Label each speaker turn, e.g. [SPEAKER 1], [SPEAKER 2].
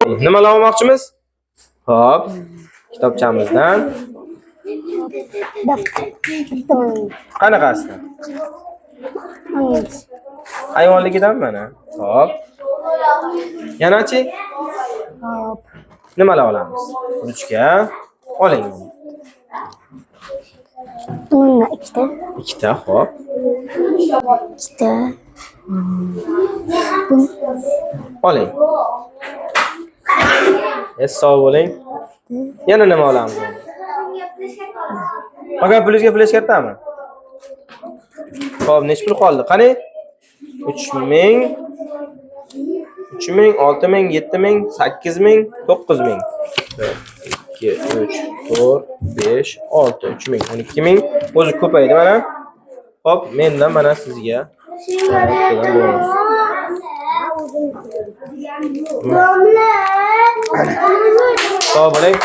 [SPEAKER 1] Nimalar olmoqchimiz? Hop, kitobchamizdan
[SPEAKER 2] Daftar.
[SPEAKER 1] qanaqasidan? Ayvonligidan mana. Hop. Yanachi?
[SPEAKER 2] Hop.
[SPEAKER 1] Nimalar olamiz? Ruchka oling.
[SPEAKER 2] Bununla ikkita.
[SPEAKER 1] Ikkita, hop.
[SPEAKER 2] Ikkita.
[SPEAKER 1] Oling. Sog' bo'ling. Yana nima olamiz? Aka pulga flash kartami? Xo'p, nechta pul qoldi? Qani? 3000, 6000, 6000, 7000, 8000, 9000. 2, 3, 4, 5, 6, 3000, 12000. O'zi ko'paydi mana. Xo'p, mendan mana sizga. Sog' bo'ling.